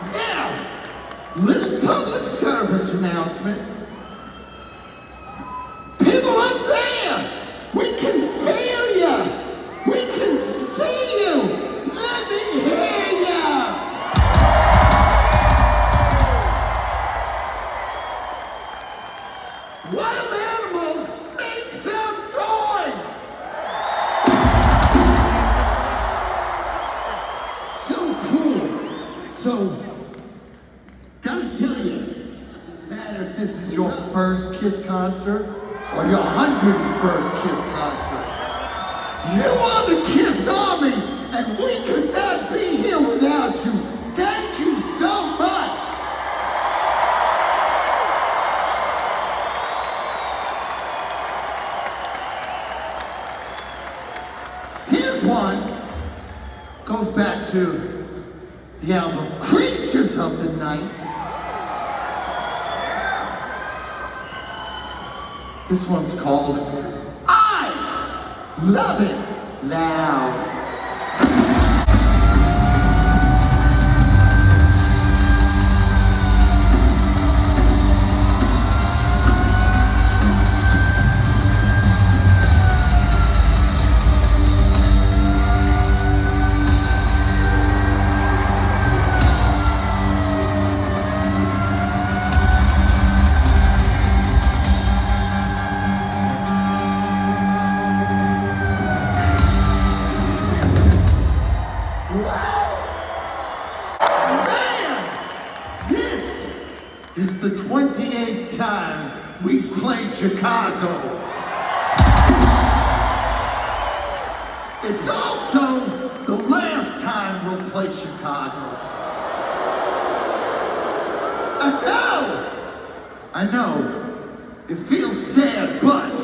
Now, little public service announcement. People up there, we can feel you. We can see you. Let me hear you. Wild animals, make some noise. So cool. So, gotta tell you, doesn't matter if this is your first Kiss concert or your 101st Kiss concert. You are the Kiss Army, and we could not be here without you. Thank you so much. Here's one. Goes back to the album Creatures of the Night. This one's called I Love It Loud. Is the 28th time we've played Chicago. It's also the last time we'll play Chicago. I know, it feels sad, but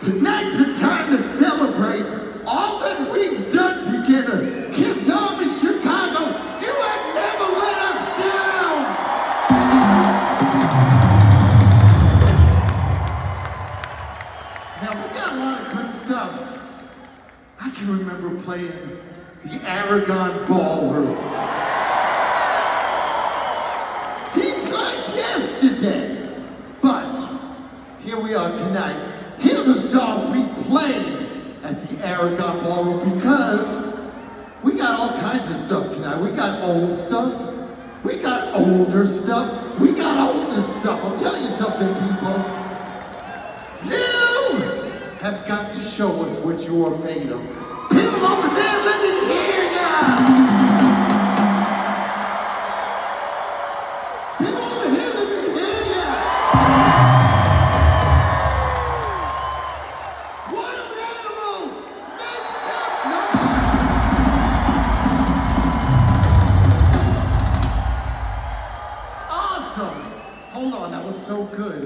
tonight's a time to celebrate all that we've done together. Kiss Army Chicago, you have never let us down. Now, we got a lot of good stuff. I can remember playing the Aragon Ballroom. Seems like yesterday, but here we are tonight. Here's a song we played at the Aragon Ballroom because we got all kinds of stuff tonight. We got old stuff, we got older stuff, we got older stuff. I'll tell you something, people. You have got to show us what you are made of. People over there, let me hear ya! People over here, let me hear ya! Wild animals, make some noise! Awesome! Hold on, that was so good.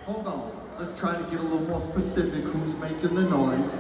Hold on. Let's try to get a little more specific. Who's making the noise?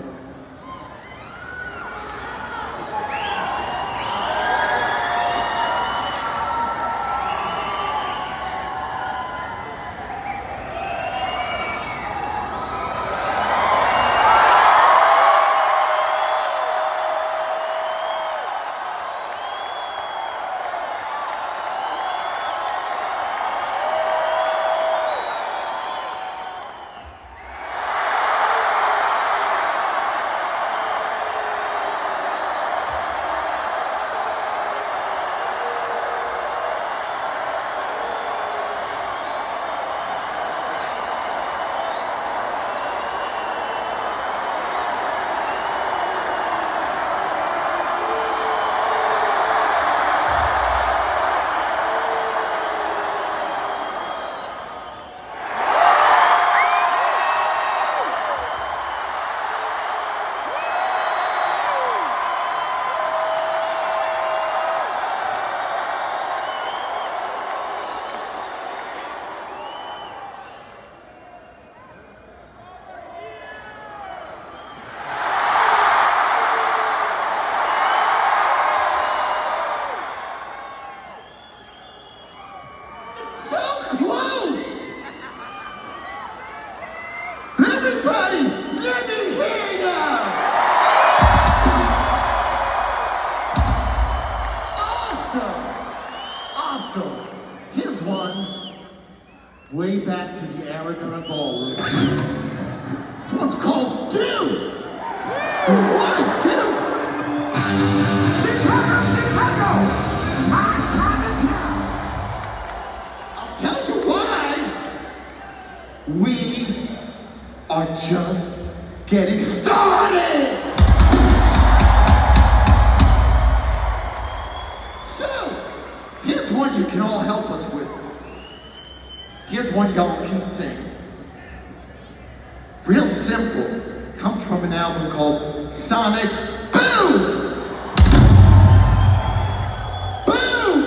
Awesome. Here's one way back to the Aragon Ballroom. This one's called Deuce. Why Deuce? Chicago, Chicago, my Chinatown. I'll tell you why. We are just getting started. So, here's one you can all help us with. Here's one y'all can sing. Real simple. Comes from an album called Sonic Boom! Boom!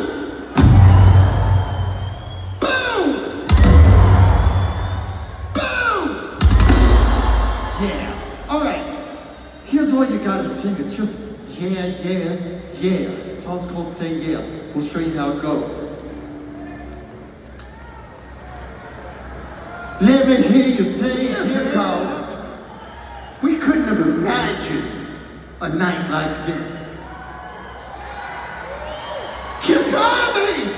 Boom! Boom! Yeah. Alright. Here's all you gotta sing. It's just yeah, yeah, yeah. The song's called Say Yeah. We'll show you how it goes. Let me hear you say years ago. We couldn't have imagined a night like this. Kiss Army!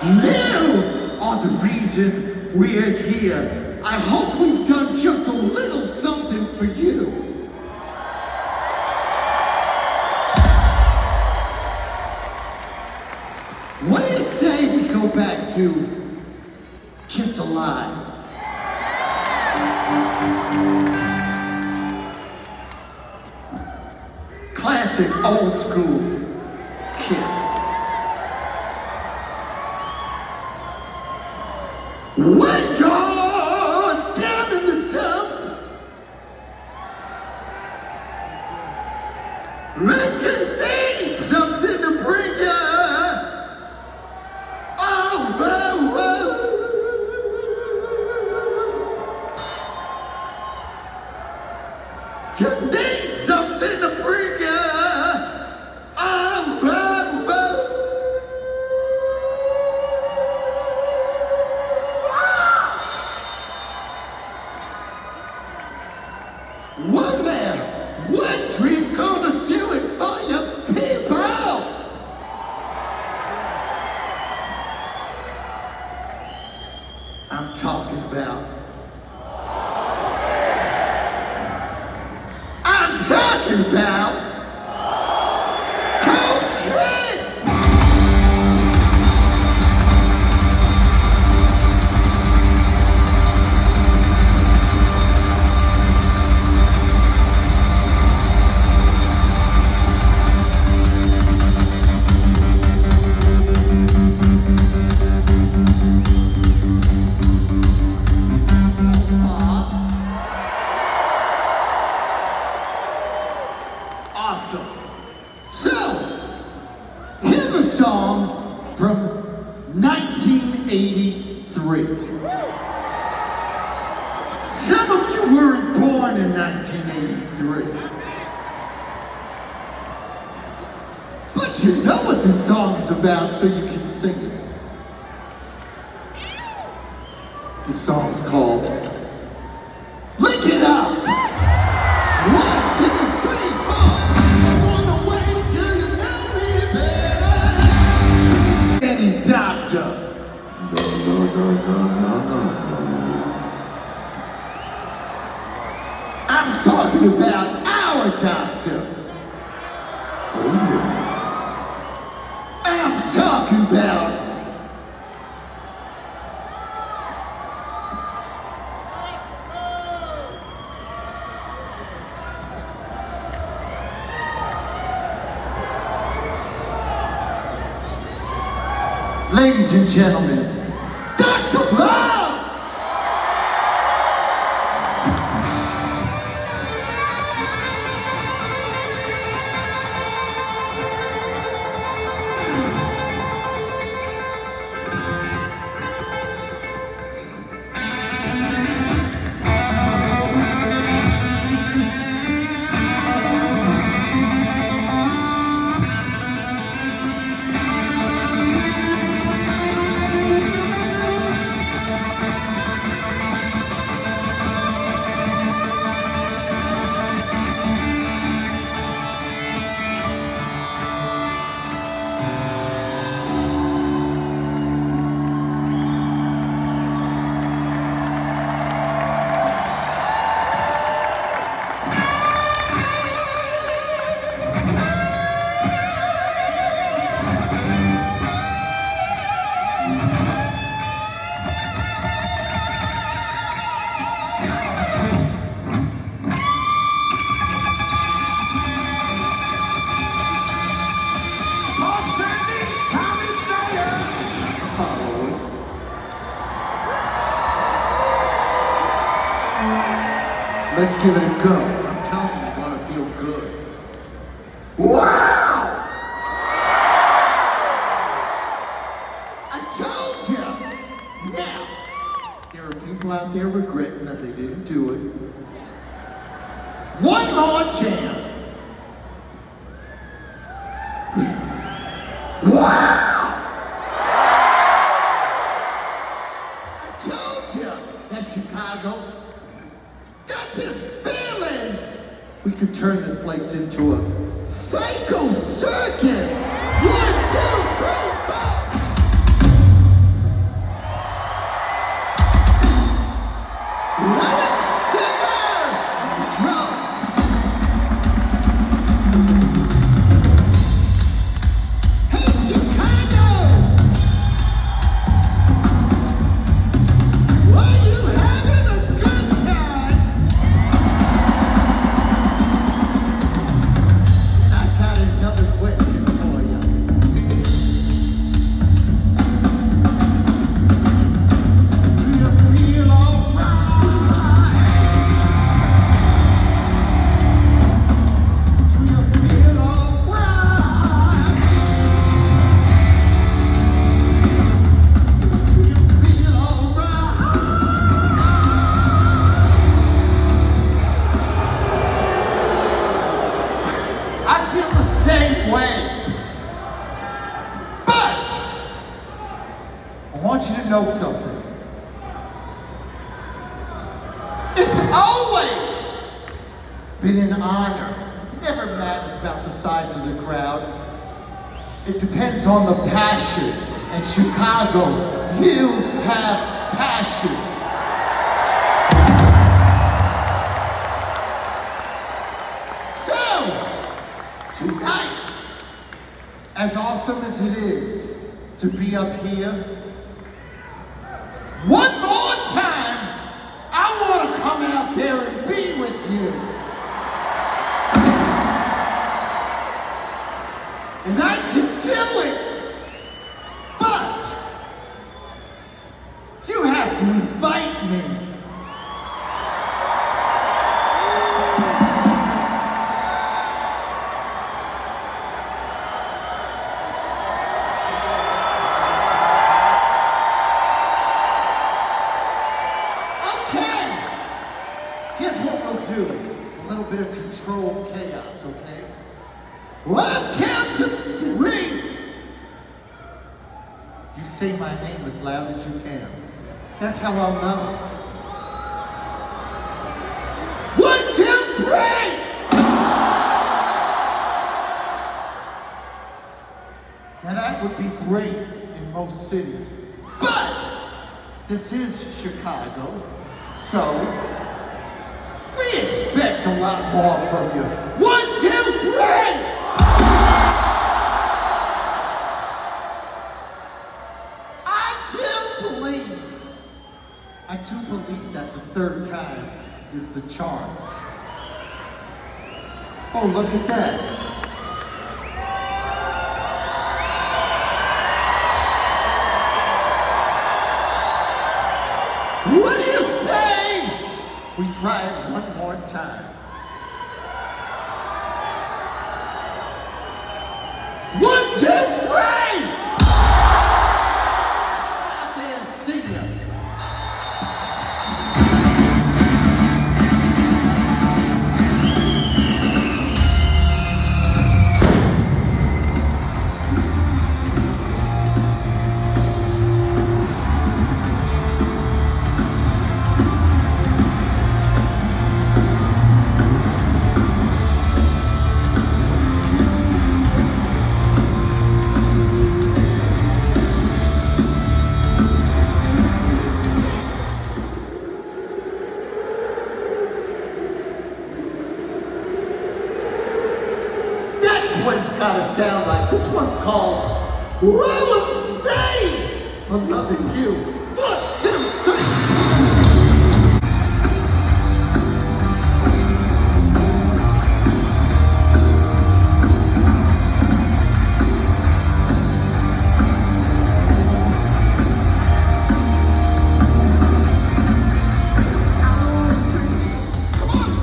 You are the reason we're here. I hope we've done just a little something for you. What do you say we go back to Kiss Alive? Classic old school Kiss. When you're down in the dumps, when you need something to bring you over. You need something to bring you one man, one dream gonna do it for you people. I'm talking about Coltrane! Awesome. So, here's a song from 1983. Some of you weren't born in 1983. But you know what this song is about, so you can sing it. The song's called Lick It Up! 1, 2, 3, 4. I wanna wait till you know me better. Any doctor. No. I'm talking about our doctor. Oh yeah. I'm talking about ladies and gentlemen, Dr. Bob! Let's give it a go. I'm telling you, you're gonna feel good. Wow! I told you! Now, there are people out there regretting that they didn't do it. One more chance. Wow! I told you that Chicago got this feeling we could turn this place into a psycho circus. 1, 2, 3, 4. Let it simmer on the drum. Hey, Chicago! Are you having a good time? I got another question for you. Do you feel alright? Do you feel alright? Do you feel alright? I feel the same way. But I want you to know something. It's always been an honor. It never matters about the size of the crowd. It depends on the passion. And Chicago, you have passion. So, tonight, as awesome as it is to be up here, one more time, I want to come out there and be with you. And I can do it. But you have to invite me. Okay. Here's what we'll do. A little bit of controlled chaos, okay? I'll count to 3. You say my name as loud as you can. That's how I'll know. 1, 2, 3! Now that would be great in most cities. But this is Chicago, so we expect a lot more from you. 1, 2, 3! I do believe that the third time is the charm. Oh, look at that. What do you say? We try it one more time. 1, 2, 3! Out there to see you. What it's gotta sound like. This one's called I Was Made for Loving You. 1, 2, 3. Come on,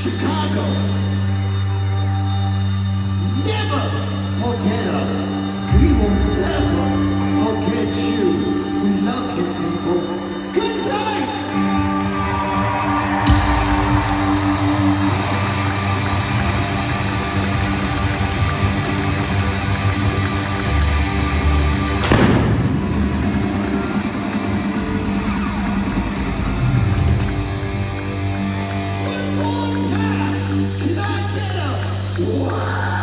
Chicago, never forget us. We will never forget you. We love you, people. Good night. One more time. Can I get a wow?